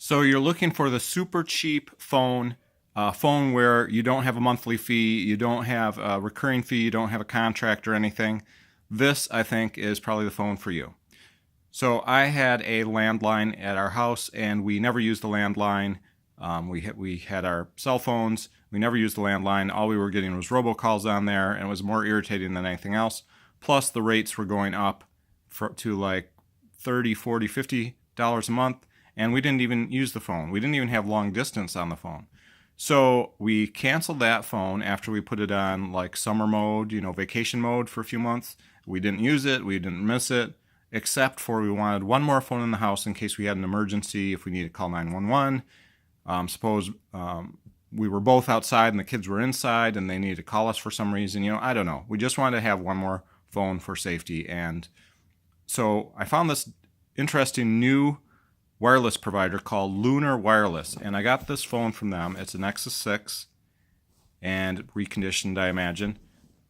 So you're looking for the super cheap phone, phone where you don't have a monthly fee, you don't have a recurring fee, you don't have a contract or anything. This, I think, is probably the phone for you. So I had a landline at our house, and we never used the landline. We had our cell phones. We never used the landline. All we were getting was robocalls on there, and it was more irritating than anything else. Plus, the rates were going up to like $30, $40, $50 a month, and we didn't even use the phone. We didn't even have long distance on the phone. So we canceled that phone after we put it on like summer mode, vacation mode for a few months. We didn't use it. We didn't miss it, except for we wanted one more phone in the house in case we had an emergency, if we needed to call 911. Suppose we were both outside and the kids were inside and they needed to call us for some reason. I don't know. We just wanted to have one more phone for safety. And so I found this interesting new wireless provider called Lunar Wireless. And I got this phone from them. It's an Nexus 6 and reconditioned, I imagine.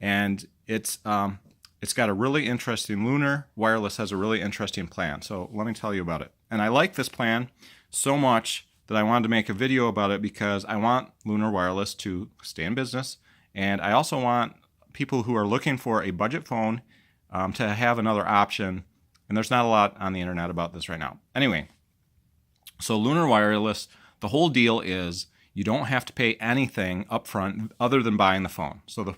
And it's got a really interesting, Lunar Wireless has a really interesting plan. So let me tell you about it. And I like this plan so much that I wanted to make a video about it because I want Lunar Wireless to stay in business. And I also want people who are looking for a budget phone to have another option. And there's not a lot on the internet about this right now. Anyway, so Lunar Wireless, the whole deal is you don't have to pay anything upfront other than buying the phone. So the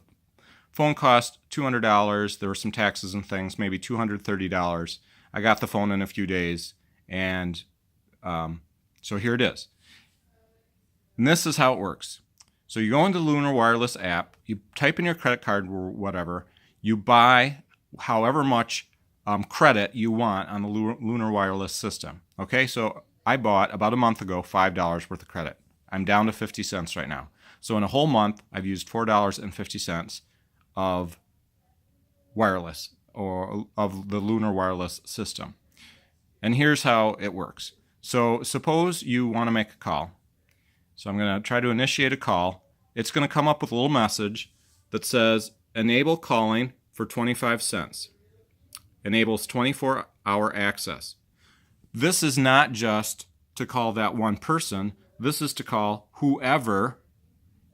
phone cost $200. There were some taxes and things, maybe $230. I got the phone in a few days, and so here it is. And this is how it works. So you go into the Lunar Wireless app, you type in your credit card or whatever, you buy however much credit you want on the Lunar Wireless system. Okay, so I bought about a month ago $5 worth of credit. I'm down to 50 cents right now. So in a whole month, I've used $4.50 of wireless, or of the Lunar Wireless system. And here's how it works. So suppose you want to make a call. So I'm going to try to initiate a call. It's going to come up with a little message that says, enable calling for 25 cents. Enables 24-hour access. This is not just to call that one person. This is to call whoever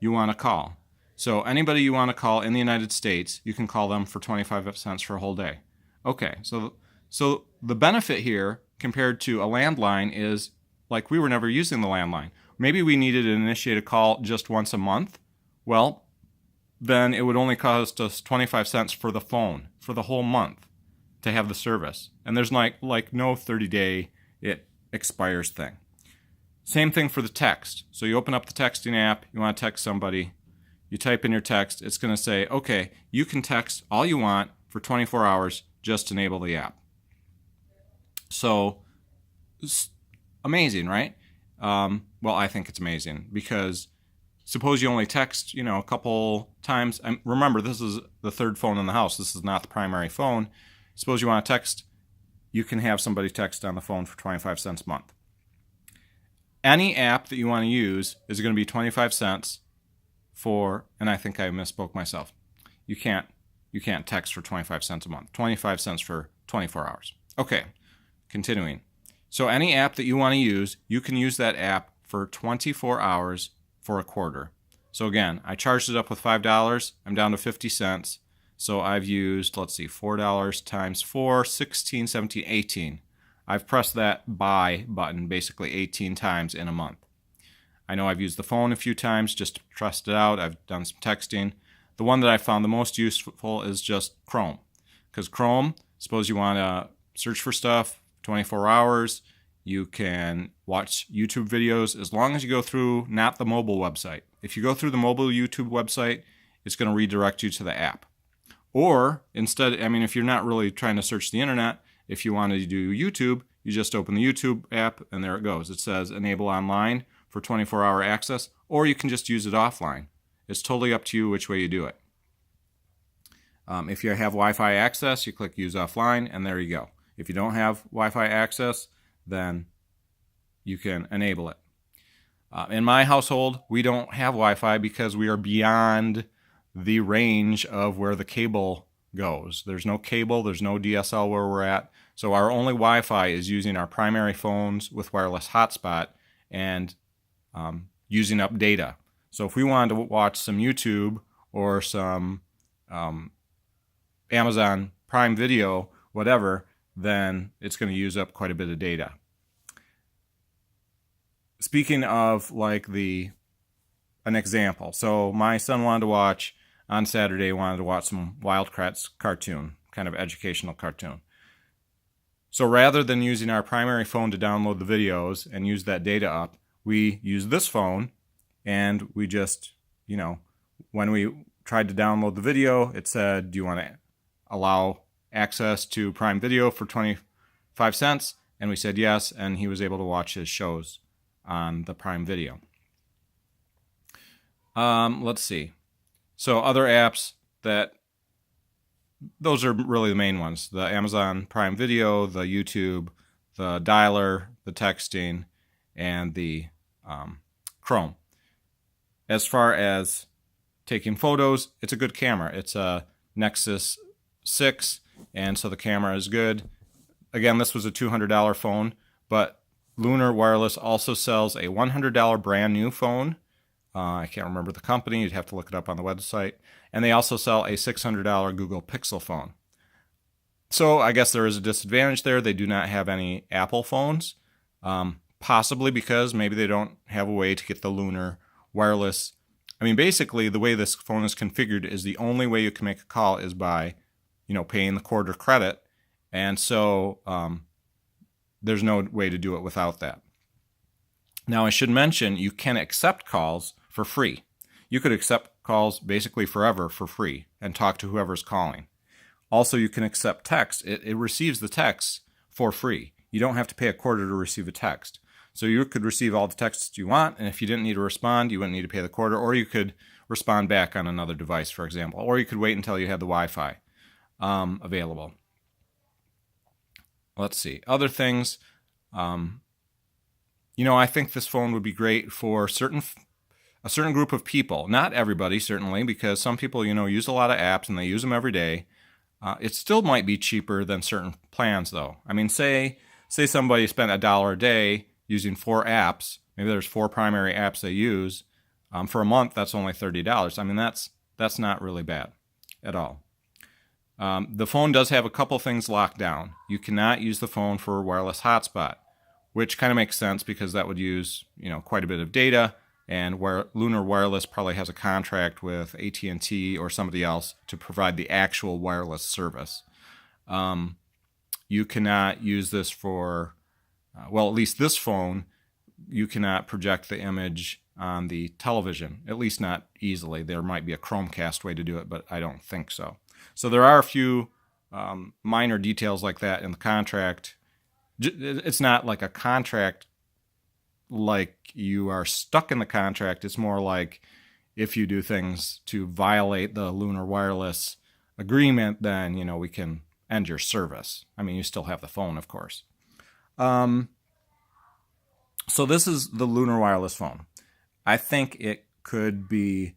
you want to call. So anybody you want to call in the United States, you can call them for 25 cents for a whole day. Okay, so the benefit here compared to a landline is, like, we were never using the landline. Maybe we needed to initiate a call just once a month. Well, then it would only cost us 25 cents for the phone for the whole month to have the service. And there's like no 30-day it expires thing. Same thing for the text. So you open up the texting app, you want to text somebody, you type in your text, it's going to say, okay, you can text all you want for 24 hours, just enable the app. So, amazing, right? Well, I think it's amazing because suppose you only text, a couple times. Remember, this is the third phone in the house. This is not the primary phone. Suppose you want to text, you can have somebody text on the phone for 25 cents a month. Any app that you want to use is going to be 25 cents for, and I think I misspoke myself. You can't text for 25 cents a month. 25 cents for 24 hours. Okay, continuing. So any app that you want to use, you can use that app for 24 hours for a quarter. So again, I charged it up with $5. I'm down to 50 cents. So I've used, $4 times 4, 16, 17, 18. I've pressed that buy button basically 18 times in a month. I know I've used the phone a few times just to test it out. I've done some texting. The one that I found the most useful is just Chrome. Because Chrome, suppose you want to search for stuff 24 hours, you can watch YouTube videos as long as you go through not the mobile website. If you go through the mobile YouTube website, it's going to redirect you to the app. Or instead, if you're not really trying to search the internet, if you want to do YouTube, you just open the YouTube app and there it goes. It says enable online for 24-hour access, or you can just use it offline. It's totally up to you which way you do it. If you have Wi-Fi access, you click use offline and there you go. If you don't have Wi-Fi access, then you can enable it. In my household, we don't have Wi-Fi because we are beyond the range of where the cable goes. There's no cable, there's no DSL where we're at. So our only Wi-Fi is using our primary phones with wireless hotspot, and using up data. So if we wanted to watch some YouTube or some Amazon Prime Video, whatever, then it's going to use up quite a bit of data. Speaking of like an example, so my son wanted to watch on Saturday, wanted to watch some Wildcats cartoon, kind of educational cartoon. So rather than using our primary phone to download the videos and use that data up, we use this phone, and we just, when we tried to download the video, it said, do you want to allow access to Prime Video for 25 cents? And we said yes, and he was able to watch his shows on the Prime Video. Let's see. So other apps those are really the main ones. The Amazon Prime Video, the YouTube, the dialer, the texting, and the Chrome. As far as taking photos, it's a good camera. It's a Nexus 6, and so the camera is good. Again, this was a $200 phone, but Lunar Wireless also sells a $100 brand new phone. I can't remember the company. You'd have to look it up on the website. And they also sell a $600 Google Pixel phone. So I guess there is a disadvantage there. They do not have any Apple phones, possibly because maybe they don't have a way to get the Lunar Wireless. I mean, basically, the way this phone is configured is the only way you can make a call is by, paying the quarter credit. And so there's no way to do it without that. Now, I should mention you can accept calls for free. You could accept calls basically forever for free and talk to whoever's calling. Also, you can accept text. It receives the text for free. You don't have to pay a quarter to receive a text. So you could receive all the texts you want, and if you didn't need to respond, you wouldn't need to pay the quarter, or you could respond back on another device, for example, or you could wait until you had the Wi-Fi available. Let's see. Other things. I think this phone would be great for a certain group of people. Not everybody, certainly, because some people, use a lot of apps and they use them every day. It still might be cheaper than certain plans, though. I mean, say somebody spent $1 a day using 4 apps. Maybe there's 4 primary apps they use. For a month, that's only $30. I mean, that's not really bad at all. The phone does have a couple things locked down. You cannot use the phone for wireless hotspot, which kind of makes sense because that would use, quite a bit of data, and where Lunar Wireless probably has a contract with AT&T or somebody else to provide the actual wireless service. You cannot use this for, at least this phone, you cannot project the image on the television, at least not easily. There might be a Chromecast way to do it, but I don't think so. So there are a few minor details like that in the contract. It's not like a contract like you are stuck in the contract. It's more like if you do things to violate the Lunar Wireless agreement, then, we can end your service. I mean, you still have the phone, of course. So this is the Lunar Wireless phone. I think it could be,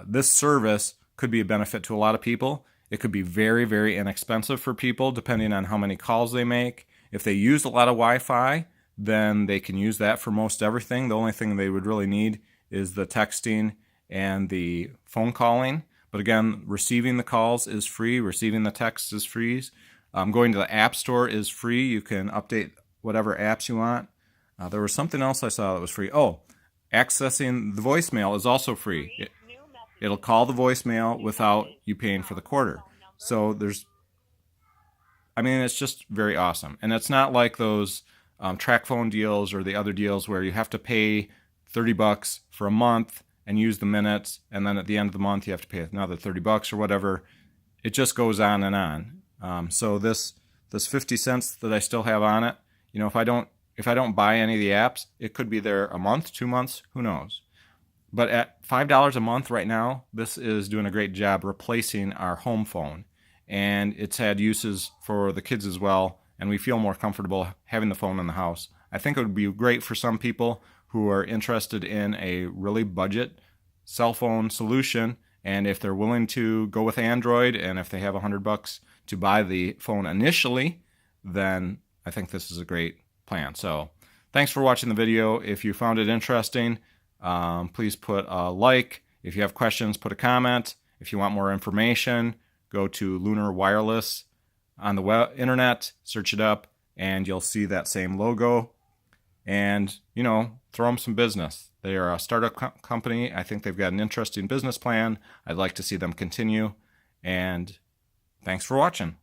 this service could be a benefit to a lot of people. It could be very, very inexpensive for people, depending on how many calls they make. If they use a lot of Wi-Fi, then they can use that for most everything. The only thing they would really need is the texting and the phone calling. But again, receiving the calls is free. Receiving the text is free. Going to the App Store is free. You can update whatever apps you want. There was something else I saw that was free. Oh, accessing the voicemail is also free. It'll call the voicemail without you paying for the quarter. So it's just very awesome. And it's not like those track phone deals or the other deals where you have to pay $30 for a month and use the minutes, and then at the end of the month you have to pay another $30 or whatever. It just goes on and on. So this 50 cents that I still have on it, if I don't buy any of the apps, it could be there a month, 2 months, who knows. But at $5 a month right now, this is doing a great job replacing our home phone. And it's had uses for the kids as well, and we feel more comfortable having the phone in the house. I think it would be great for some people who are interested in a really budget cell phone solution, and if they're willing to go with Android, and if they have $100 to buy the phone initially, then I think this is a great plan. So Thanks for watching the video. If you found it interesting, please put a like. If you have questions, put a comment. If you want more information, go to Lunar Wireless on the internet, search it up, and you'll see that same logo. And, throw them some business. They are a startup company. I think they've got an interesting business plan. I'd like to see them continue. And thanks for watching.